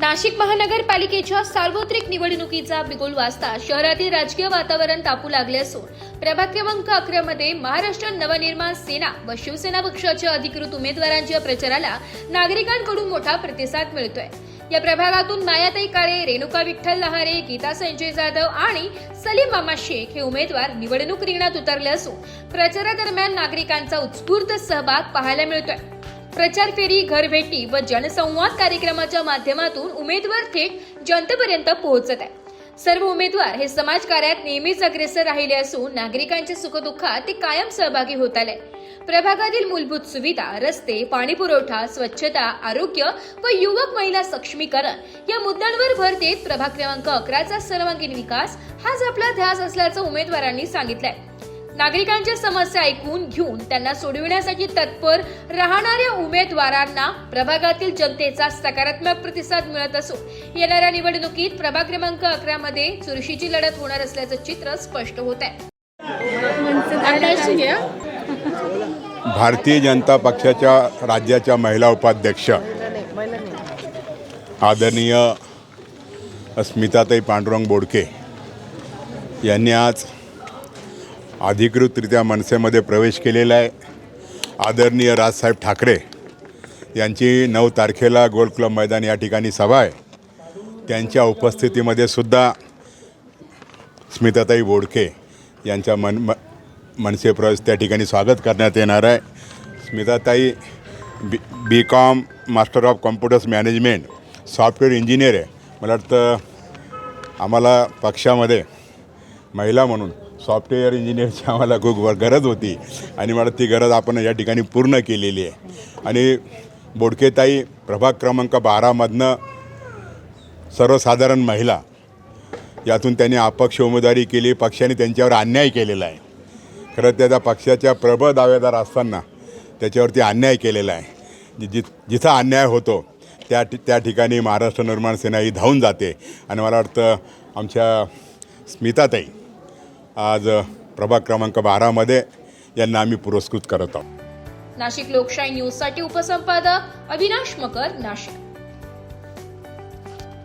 नाशिक महानगरपालिकेच्या सार्वत्रिक निवडणुकीचा बिगुल वाजता शहरातील राजकीय वातावरण तापू लागले असून प्रभाग क्रमांक 11 मध्ये महाराष्ट्र नवनिर्माण सेना व शिवसेना पक्षाच्या अधिकृत उमेदवारांच्या प्रचाराला नागरिकांकडून मोठा प्रतिसाद मिळतोय। या प्रभागातून मायाताई काळे, रेणुका विठ्ठल लहारे, गीता संजय जाधव आणि सलीम मामा शेख हे उमेदवार निवडणूक रिंगणात उतरले असून प्रचारादरम्यान नागरिकांचा उत्स्फूर्त सहभाग पाहायला मिळतोय। प्रचार फेरी, घरभेटी व जनसंवाद कार्यक्रमाच्या माध्यमातून उमेदवार थेट जनतेपर्यंत पोहोचत आहे। सर्व उमेदवार हे समाजकार्यात नेहमीच अग्रेसर राहिले असून नागरिकांच्या सुखदुःखात ते कायम सहभागी होत आले। प्रभागातील मूलभूत सुविधा, रस्ते, पाणी पुरवठा, स्वच्छता, आरोग्य व युवक महिला सक्षमीकरण या मुद्द्यांवर भर देत प्रभाग क्रमांक 11चा सर्वांगीण विकास हाच आपला ध्यास असल्याचं उमेदवारांनी सांगितलंय। नागरिकांच्या समस्या ऐकून घेऊन त्यांना सोडविण्यासाठी तत्पर राहणाऱ्या उमेदवारांना प्रभागातील जनतेचा सकारात्मक प्रतिसाद मिळत असून येणाऱ्या निवडणुकीत प्रभाग क्रमांक 11 मध्ये चुरशीची लढत होणार असल्याचं चित्र स्पष्ट होत आहे। भारतीय जनता पक्षाच्या राज्याच्या महिला उपाध्यक्ष आदरणीय स्मिताताई पांडुरंग बोडके यांनी आज अधिकृतरित्या मनसेमध्ये प्रवेश केलेला आहे। आदरणीय राजसाहेब ठाकरे यांची 9 तारखेला गोल्फ क्लब मैदान या ठिकाणी सभा आहे। त्यांच्या उपस्थितीमध्ये सुद्धा स्मिताताई बोडके यांच्या मनसे प्रवेश त्या ठिकाणी स्वागत करण्यात येणार आहे। स्मिताताई B Com master of computers management software engineer आहे। मला वाटतं आम्हाला पक्षामध्ये महिला म्हणून सॉफ्टवेअर इंजिनियरची आम्हाला खूप गरज होती आणि मला ती गरज आपण या ठिकाणी पूर्ण केलेली आहे। आणि बोडकेताई प्रभाग क्रमांक 12मधनं सर्वसाधारण महिला यातून त्यांनी अपक्ष उमेदवारी केली। पक्षाने त्यांच्यावर अन्याय केलेला आहे। खरं त्याचा पक्षाच्या प्रबळ दावेदार असताना त्याच्यावरती अन्याय केलेला आहे। जिथं अन्याय होतो त्या ठिकाणी महाराष्ट्र निर्माण सेना ही धावून जाते आणि मला वाटतं आमच्या स्मिताताई आज प्रभाग क्रमांक 12मध्ये यांना आम्ही पुरस्कृत करत आहोत। नाशिक लोकशाही न्यूज साठी उपसंपादक अविनाश मकर, नाशिक।